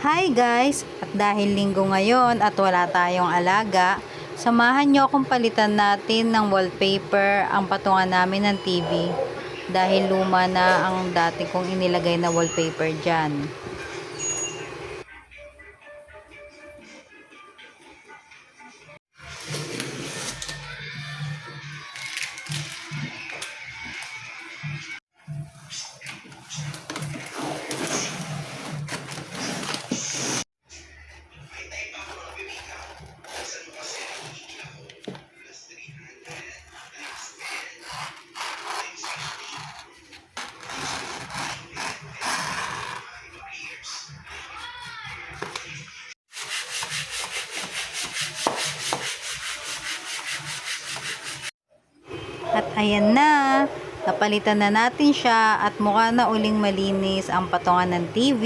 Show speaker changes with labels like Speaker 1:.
Speaker 1: Hi guys! At dahil linggo ngayon at wala tayong alaga, samahan nyo akong palitan natin ng wallpaper ang patungan namin ng TV. Dahil luma na ang dati kong inilagay na wallpaper dyan. At ayan na, napalitan na natin siya at mukha na uling malinis ang patungan ng TV.